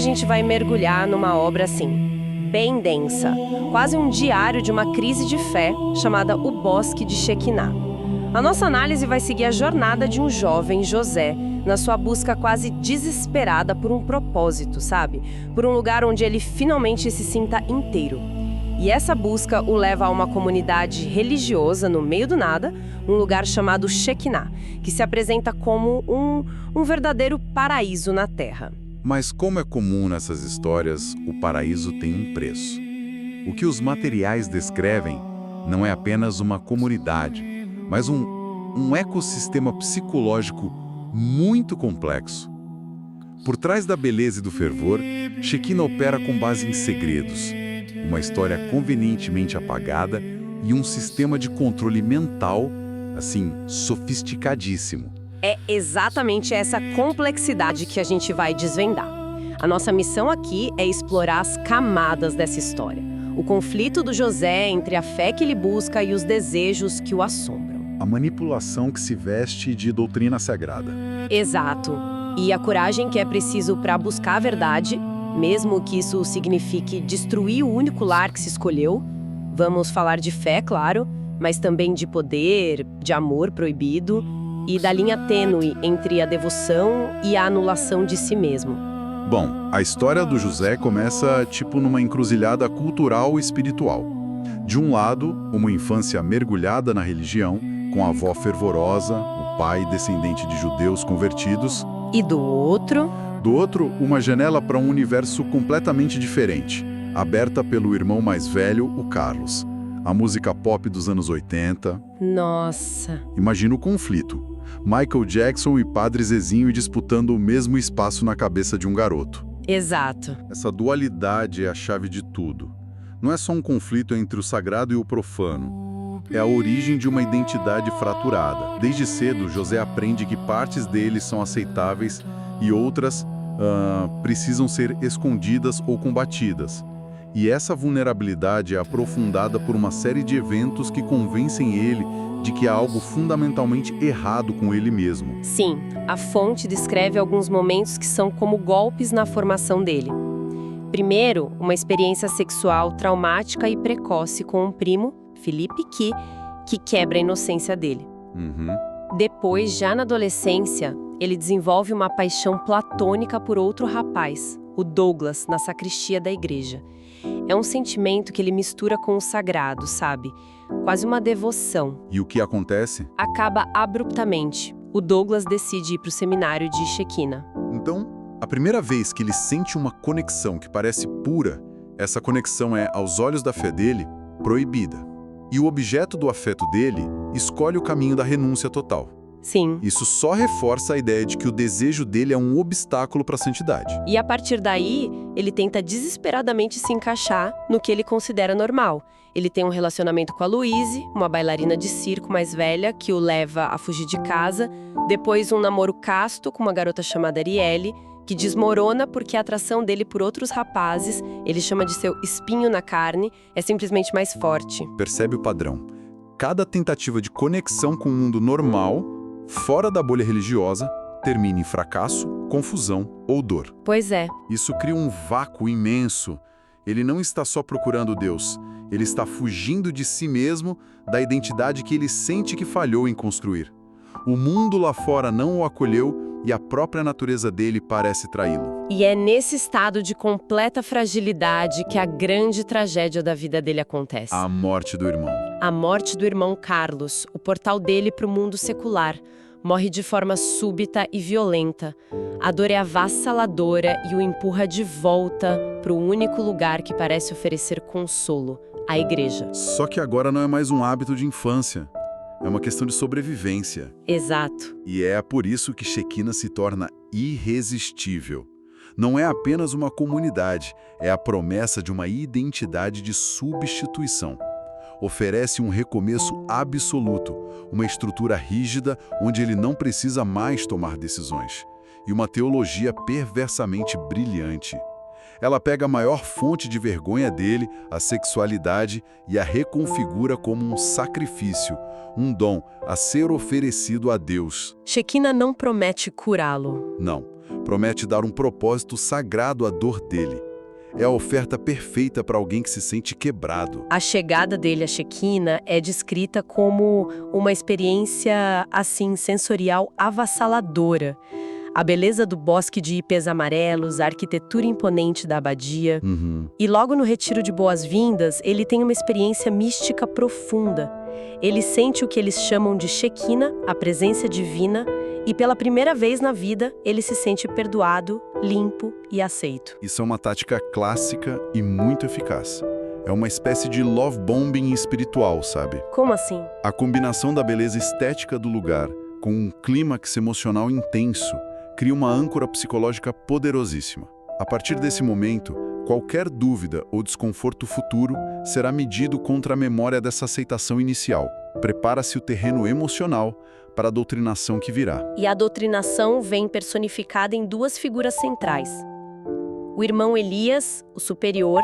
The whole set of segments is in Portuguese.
gente vai mergulhar numa obra assim, bem densa, quase um diário de uma crise de fé chamada O Bosque de Shekinah. A nossa análise vai seguir a jornada de um jovem, José, na sua busca quase desesperada por um propósito, sabe? Por um lugar onde ele finalmente se sinta inteiro. E essa busca o leva a uma comunidade religiosa no meio do nada, um lugar chamado Shekinah, que se apresenta como um verdadeiro paraíso na Terra. Mas como é comum nessas histórias, o paraíso tem um preço. O que os materiais descrevem não é apenas uma comunidade, mas um ecossistema psicológico muito complexo. Por trás da beleza e do fervor, Shekinah opera com base em segredos, uma história convenientemente apagada e um sistema de controle mental, assim, sofisticadíssimo. É exatamente essa complexidade que a gente vai desvendar. A nossa missão aqui é explorar as camadas dessa história. O conflito do José entre a fé que ele busca e os desejos que o assombram. A manipulação que se veste de doutrina sagrada. Exato. E a coragem que é preciso para buscar a verdade, mesmo que isso signifique destruir o único lar que se escolheu. Vamos falar de fé, claro, mas também de poder, de amor proibido e da linha tênue entre a devoção e a anulação de si mesmo. Bom, a história do José começa tipo numa encruzilhada cultural e espiritual. De um lado, uma infância mergulhada na religião, com a avó fervorosa, o pai descendente de judeus convertidos. E do outro, uma janela para um universo completamente diferente, aberta pelo irmão mais velho, o Carlos. A música pop dos anos 80. Nossa! Imagina o conflito. Michael Jackson e Padre Zezinho disputando o mesmo espaço na cabeça de um garoto. Exato. Essa dualidade é a chave de tudo. Não é só um conflito entre o sagrado e o profano. É a origem de uma identidade fraturada. Desde cedo, José aprende que partes dele são aceitáveis e outras precisam ser escondidas ou combatidas. E essa vulnerabilidade é aprofundada por uma série de eventos que convencem ele de que há algo fundamentalmente errado com ele mesmo. Sim, a fonte descreve alguns momentos que são como golpes na formação dele. Primeiro, uma experiência sexual traumática e precoce com um primo, Felipe que quebra a inocência dele. Depois, já na adolescência, ele desenvolve uma paixão platônica por outro rapaz, o Douglas, na sacristia da igreja. É um sentimento que ele mistura com o sagrado, sabe? Quase uma devoção. E o que acontece? Acaba abruptamente. O Douglas decide ir para o seminário de Shekinah. Então, a primeira vez que ele sente uma conexão que parece pura, essa conexão é, aos olhos da fé dele, proibida. E o objeto do afeto dele escolhe o caminho da renúncia total. Sim. Isso só reforça a ideia de que o desejo dele é um obstáculo para a santidade. E a partir daí, ele tenta desesperadamente se encaixar no que ele considera normal. Ele tem um relacionamento com a Louise, uma bailarina de circo mais velha, que o leva a fugir de casa. Depois, um namoro casto com uma garota chamada Arielle, que desmorona porque a atração dele por outros rapazes, ele chama de seu espinho na carne, é simplesmente mais forte. Percebe o padrão? Cada tentativa de conexão com o mundo normal, fora da bolha religiosa, termina em fracasso, confusão ou dor. Pois é. Isso cria um vácuo imenso. Ele não está só procurando Deus, ele está fugindo de si mesmo, da identidade que ele sente que falhou em construir. O mundo lá fora não o acolheu e a própria natureza dele parece traí-lo. E é nesse estado de completa fragilidade que a grande tragédia da vida dele acontece. A morte do irmão. A morte do irmão Carlos, o portal dele para o mundo secular. Morre de forma súbita e violenta. A dor é avassaladora e o empurra de volta para o único lugar que parece oferecer consolo, a igreja. Só que agora não é mais um hábito de infância. É uma questão de sobrevivência. Exato. E é por isso que Shekinah se torna irresistível. Não é apenas uma comunidade, é a promessa de uma identidade de substituição. Oferece um recomeço absoluto, uma estrutura rígida onde ele não precisa mais tomar decisões. E uma teologia perversamente brilhante. Ela pega a maior fonte de vergonha dele, a sexualidade, e a reconfigura como um sacrifício, um dom a ser oferecido a Deus. Shekinah não promete curá-lo. Não. Promete dar um propósito sagrado à dor dele. É a oferta perfeita para alguém que se sente quebrado. A chegada dele à Shekinah é descrita como uma experiência, assim, sensorial avassaladora. A beleza do bosque de ipês amarelos, a arquitetura imponente da abadia. E logo no retiro de boas-vindas, ele tem uma experiência mística profunda. Ele sente o que eles chamam de Shekinah, a presença divina, e pela primeira vez na vida, ele se sente perdoado, limpo e aceito. Isso é uma tática clássica e muito eficaz. É uma espécie de love bombing espiritual, sabe? Como assim? A combinação da beleza estética do lugar com um clímax emocional intenso cria uma âncora psicológica poderosíssima. A partir desse momento, qualquer dúvida ou desconforto futuro será medido contra a memória dessa aceitação inicial. Prepara-se o terreno emocional para a doutrinação que virá. E a doutrinação vem personificada em duas figuras centrais. O irmão Elias, o superior,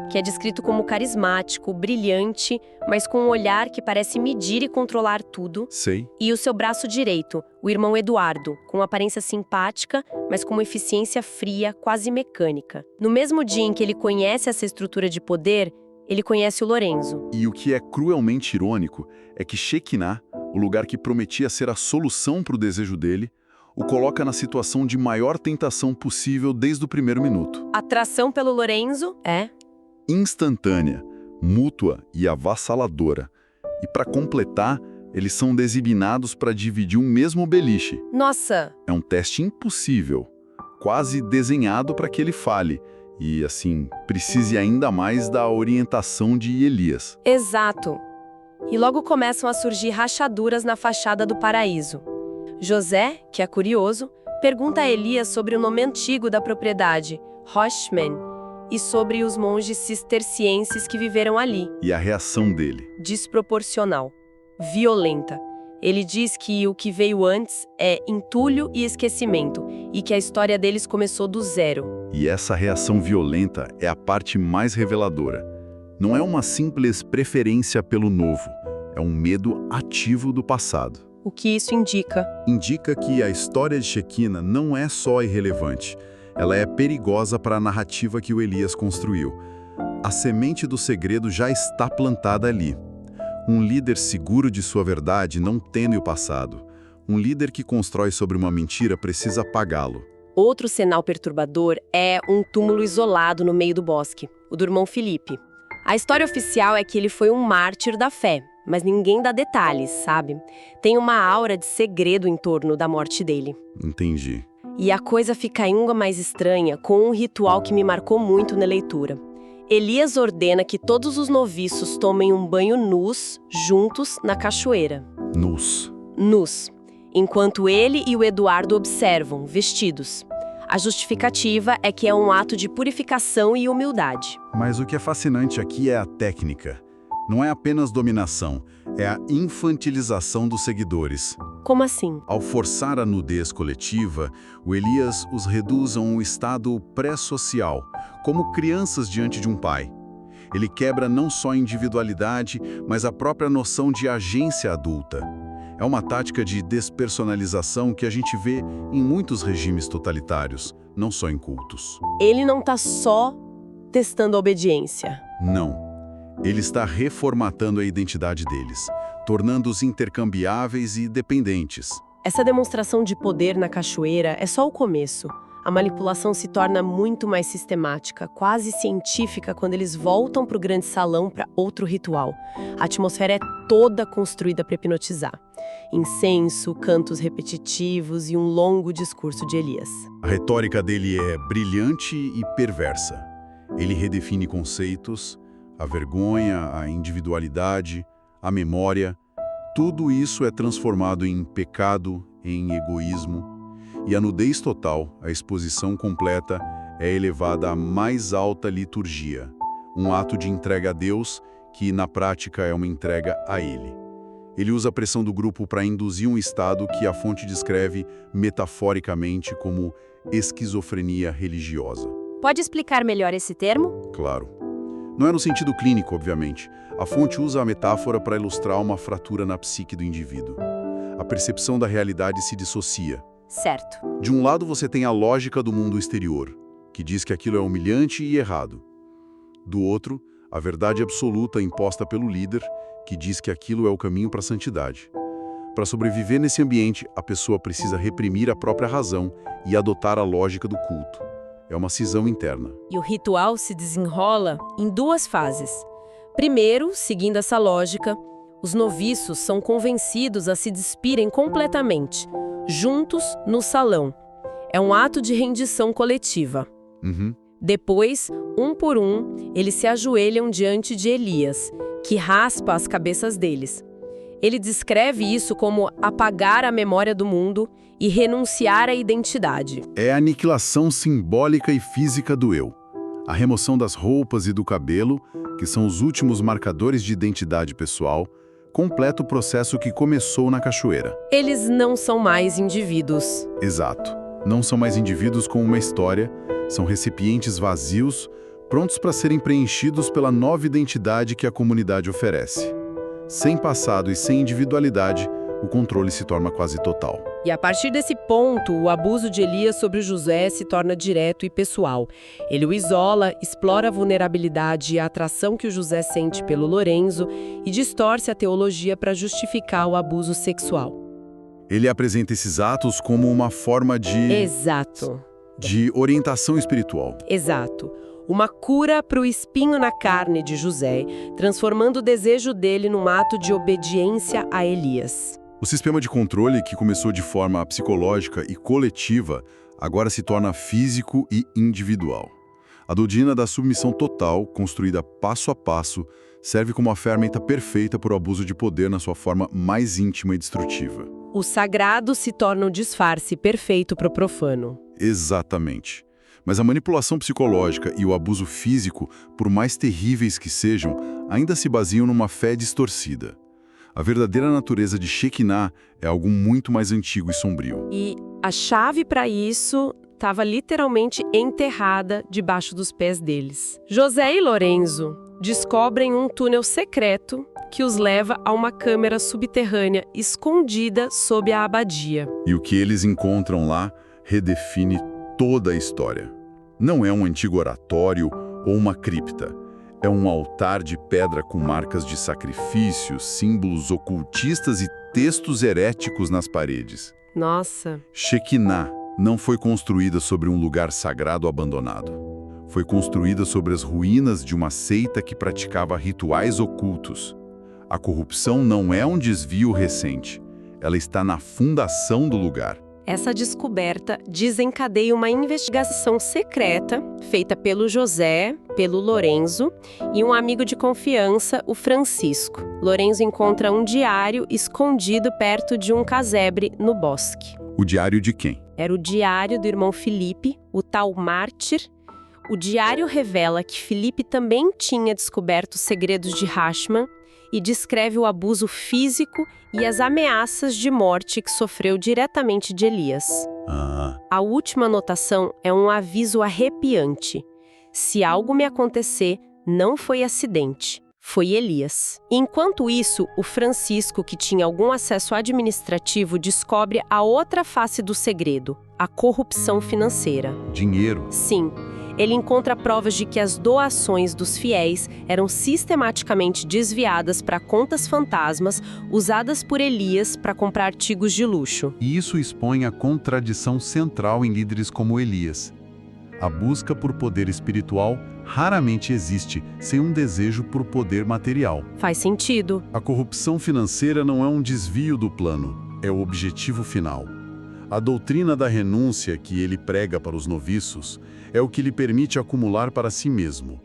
que é descrito como carismático, brilhante, mas com um olhar que parece medir e controlar tudo. Sei. E o seu braço direito, o irmão Eduardo, com aparência simpática, mas com uma eficiência fria, quase mecânica. No mesmo dia em que ele conhece essa estrutura de poder, ele conhece o Lorenzo. E o que é cruelmente irônico é que Shekinah, o lugar que prometia ser a solução para o desejo dele, o coloca na situação de maior tentação possível desde o primeiro minuto. Atração pelo Lorenzo é Instantânea, mútua e avassaladora. E para completar, eles são designados para dividir um mesmo beliche. Nossa! É um teste impossível, quase desenhado para que ele fale. E, assim, precise ainda mais da orientação de Elias. Exato. E logo começam a surgir rachaduras na fachada do paraíso. José, que é curioso, pergunta a Elias sobre o nome antigo da propriedade, Roshman, e sobre os monges cistercienses que viveram ali. E a reação dele? Desproporcional. Violenta. Ele diz que o que veio antes é entulho e esquecimento, e que a história deles começou do zero. E essa reação violenta é a parte mais reveladora. Não é uma simples preferência pelo novo, é um medo ativo do passado. O que isso indica? Indica que a história de Shekinah não é só irrelevante, ela é perigosa para a narrativa que o Elias construiu. A semente do segredo já está plantada ali. Um líder seguro de sua verdade não teme o passado. Um líder que constrói sobre uma mentira precisa apagá-lo. Outro sinal perturbador é um túmulo isolado no meio do bosque, o do irmão Felipe. A história oficial é que ele foi um mártir da fé, mas ninguém dá detalhes, sabe? Tem uma aura de segredo em torno da morte dele. Entendi. E a coisa fica ainda mais estranha com um ritual que me marcou muito na leitura. Elias ordena que todos os noviços tomem um banho nus, juntos, na cachoeira. Nus. Nus. Enquanto ele e o Eduardo observam, vestidos. A justificativa é que é um ato de purificação e humildade. Mas o que é fascinante aqui é a técnica. Não é apenas dominação, é a infantilização dos seguidores. Como assim? Ao forçar a nudez coletiva, o Elias os reduz a um estado pré-social, como crianças diante de um pai. Ele quebra não só a individualidade, mas a própria noção de agência adulta. É uma tática de despersonalização que a gente vê em muitos regimes totalitários, não só em cultos. Ele não está só testando a obediência. Não. Ele está reformatando a identidade deles, tornando-os intercambiáveis e dependentes. Essa demonstração de poder na cachoeira é só o começo. A manipulação se torna muito mais sistemática, quase científica, quando eles voltam para o grande salão para outro ritual. A atmosfera é toda construída para hipnotizar. Incenso, cantos repetitivos e um longo discurso de Elias. A retórica dele é brilhante e perversa. Ele redefine conceitos, a vergonha, a individualidade, a memória. Tudo isso é transformado em pecado, em egoísmo. E a nudez total, a exposição completa, é elevada à mais alta liturgia. Um ato de entrega a Deus que, na prática, é uma entrega a Ele. Ele usa a pressão do grupo para induzir um estado que a fonte descreve metaforicamente como esquizofrenia religiosa. Pode explicar melhor esse termo? Claro. Não é no sentido clínico, obviamente. A fonte usa a metáfora para ilustrar uma fratura na psique do indivíduo. A percepção da realidade se dissocia. Certo. De um lado você tem a lógica do mundo exterior, que diz que aquilo é humilhante e errado. Do outro, a verdade absoluta imposta pelo líder, que diz que aquilo é o caminho para a santidade. Para sobreviver nesse ambiente, a pessoa precisa reprimir a própria razão e adotar a lógica do culto. É uma cisão interna. E o ritual se desenrola em 2 fases. Primeiro, seguindo essa lógica, os noviços são convencidos a se despirem completamente, juntos no salão. É um ato de rendição coletiva. Depois, um por um, eles se ajoelham diante de Elias, que raspa as cabeças deles. Ele descreve isso como apagar a memória do mundo e renunciar à identidade. É a aniquilação simbólica e física do eu. A remoção das roupas e do cabelo, que são os últimos marcadores de identidade pessoal, completa o processo que começou na cachoeira. Eles não são mais indivíduos. Exato. Não são mais indivíduos com uma história, são recipientes vazios, prontos para serem preenchidos pela nova identidade que a comunidade oferece. Sem passado e sem individualidade, o controle se torna quase total. E a partir desse ponto, o abuso de Elias sobre José se torna direto e pessoal. Ele o isola, explora a vulnerabilidade e a atração que o José sente pelo Lorenzo e distorce a teologia para justificar o abuso sexual. Ele apresenta esses atos como uma forma de... Exato. De orientação espiritual. Exato. Uma cura para o espinho na carne de José, transformando o desejo dele num ato de obediência a Elias. O sistema de controle, que começou de forma psicológica e coletiva, agora se torna físico e individual. A doutrina da submissão total, construída passo a passo, serve como a ferramenta perfeita para o abuso de poder na sua forma mais íntima e destrutiva. O sagrado se torna um disfarce perfeito para o profano. Exatamente. Mas a manipulação psicológica e o abuso físico, por mais terríveis que sejam, ainda se baseiam numa fé distorcida. A verdadeira natureza de Shekinah é algo muito mais antigo e sombrio. E a chave para isso estava literalmente enterrada debaixo dos pés deles. José e Lorenzo descobrem um túnel secreto que os leva a uma câmara subterrânea escondida sob a abadia. E o que eles encontram lá redefine toda a história. Não é um antigo oratório ou uma cripta. É um altar de pedra com marcas de sacrifícios, símbolos ocultistas e textos heréticos nas paredes. Nossa! Shekinah não foi construída sobre um lugar sagrado abandonado. Foi construída sobre as ruínas de uma seita que praticava rituais ocultos. A corrupção não é um desvio recente. Ela está na fundação do lugar. Essa descoberta desencadeia uma investigação secreta feita pelo José, pelo Lorenzo e um amigo de confiança, o Francisco. Lorenzo encontra um diário escondido perto de um casebre no bosque. O diário de quem? Era o diário do irmão Felipe, o tal mártir. O diário revela que Felipe também tinha descoberto os segredos de Hashman e descreve o abuso físico e as ameaças de morte que sofreu diretamente de Elias. A última anotação é um aviso arrepiante. Se algo me acontecer, não foi acidente, foi Elias. Enquanto isso, o Francisco, que tinha algum acesso administrativo, descobre a outra face do segredo, a corrupção financeira. Dinheiro? Sim. Ele encontra provas de que as doações dos fiéis eram sistematicamente desviadas para contas fantasmas usadas por Elias para comprar artigos de luxo. E isso expõe a contradição central em líderes como Elias. A busca por poder espiritual raramente existe sem um desejo por poder material. Faz sentido. A corrupção financeira não é um desvio do plano, é o objetivo final. A doutrina da renúncia que ele prega para os noviços é o que lhe permite acumular para si mesmo.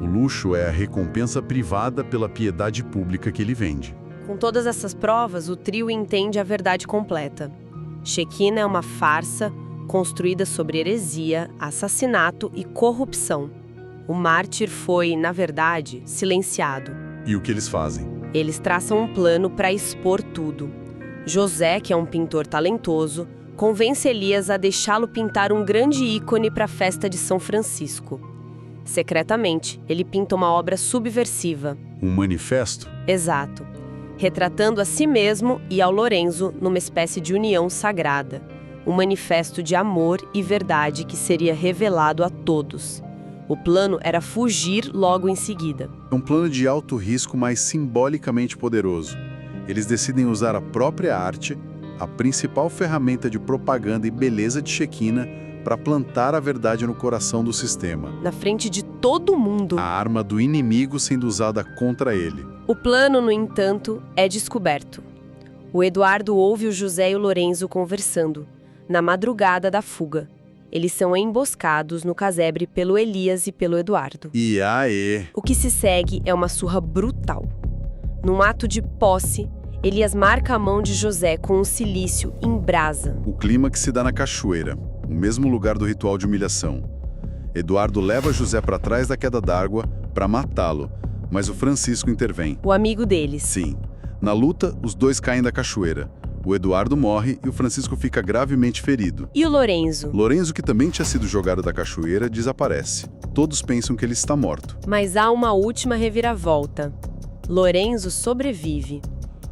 O luxo é a recompensa privada pela piedade pública que ele vende. Com todas essas provas, o trio entende a verdade completa. Shekinah é uma farsa construída sobre heresia, assassinato e corrupção. O mártir foi, na verdade, silenciado. E o que eles fazem? Eles traçam um plano para expor tudo. José, que é um pintor talentoso, convence Elias a deixá-lo pintar um grande ícone para a festa de São Francisco. Secretamente, ele pinta uma obra subversiva. Um manifesto? Exato. Retratando a si mesmo e ao Lorenzo numa espécie de união sagrada. um manifesto de amor e verdade que seria revelado a todos. O plano era fugir logo em seguida. É um plano de alto risco, mas simbolicamente poderoso. Eles decidem usar a própria arte, a principal ferramenta de propaganda e beleza de Shekinah, para plantar a verdade no coração do sistema. Na frente de todo mundo. A arma do inimigo sendo usada contra ele. O plano, no entanto, é descoberto. O Eduardo ouve o José e o Lorenzo conversando, na madrugada da fuga. Eles são emboscados no casebre pelo Elias e pelo Eduardo. E aê! O que se segue é uma surra brutal. Num ato de posse, Elias marca a mão de José com um cilício em brasa. O clímax se dá na cachoeira, o mesmo lugar do ritual de humilhação. Eduardo leva José para trás da queda d'água para matá-lo, mas o Francisco intervém. O amigo deles. Sim. Na luta, os dois caem da cachoeira. O Eduardo morre e o Francisco fica gravemente ferido. E o Lorenzo? Lorenzo, que também tinha sido jogado da cachoeira, desaparece. Todos pensam que ele está morto. Mas há uma última reviravolta. Lorenzo sobrevive.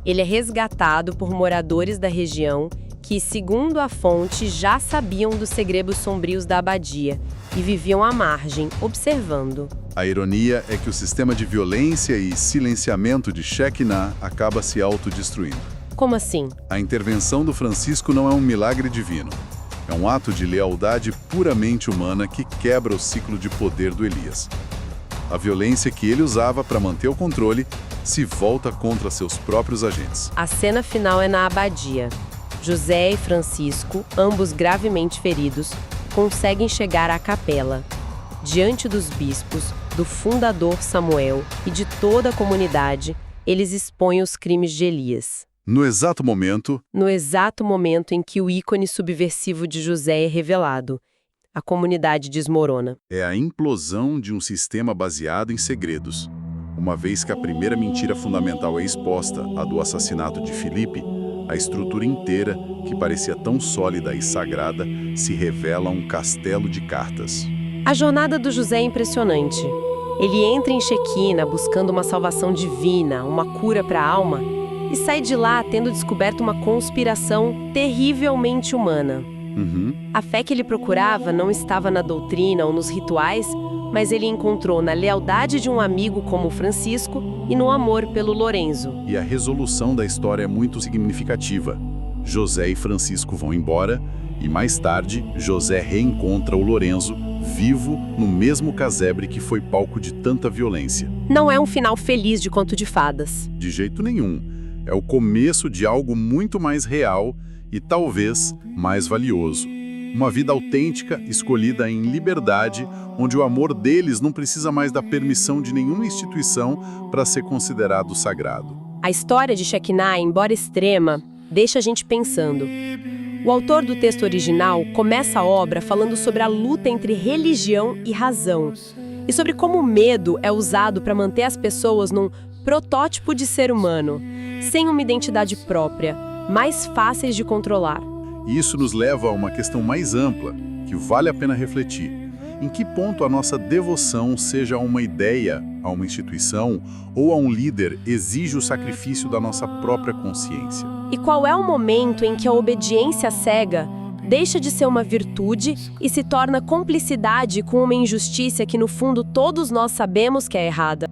Ele é resgatado por moradores da região que, segundo a fonte, já sabiam dos segredos sombrios da abadia e viviam à margem, observando. A ironia é que o sistema de violência e silenciamento de Shekinah acaba se autodestruindo. Como assim? A intervenção do Francisco não é um milagre divino. É um ato de lealdade puramente humana que quebra o ciclo de poder do Elias. A violência que ele usava para manter o controle se volta contra seus próprios agentes. A cena final é na abadia. José e Francisco, ambos gravemente feridos, conseguem chegar à capela. Diante dos bispos, do fundador Samuel e de toda a comunidade, eles expõem os crimes de Elias. No exato momento em que o ícone subversivo de José é revelado, a comunidade desmorona. É a implosão de um sistema baseado em segredos. Uma vez que a primeira mentira fundamental é exposta, a do assassinato de Filipe, a estrutura inteira, que parecia tão sólida e sagrada, se revela um castelo de cartas. A jornada do José é impressionante. Ele entra em Shekinah buscando uma salvação divina, uma cura para a alma, e sai de lá tendo descoberto uma conspiração terrivelmente humana. A fé que ele procurava não estava na doutrina ou nos rituais, mas ele encontrou na lealdade de um amigo como Francisco e no amor pelo Lorenzo. E a resolução da história é muito significativa. José e Francisco vão embora e, mais tarde, José reencontra o Lorenzo, vivo no mesmo casebre que foi palco de tanta violência. Não é um final feliz de conto de fadas. De jeito nenhum. É o começo de algo muito mais real e talvez mais valioso. Uma vida autêntica, escolhida em liberdade, onde o amor deles não precisa mais da permissão de nenhuma instituição para ser considerado sagrado. A história de Shekinah, embora extrema, deixa a gente pensando. O autor do texto original começa a obra falando sobre a luta entre religião e razão, e sobre como o medo é usado para manter as pessoas num protótipo de ser humano, sem uma identidade própria, mais fáceis de controlar. E isso nos leva a uma questão mais ampla, que vale a pena refletir. Em que ponto a nossa devoção, seja a uma ideia, a uma instituição ou a um líder, exige o sacrifício da nossa própria consciência? E qual é o momento em que a obediência cega deixa de ser uma virtude e se torna cumplicidade com uma injustiça que, no fundo, todos nós sabemos que é errada?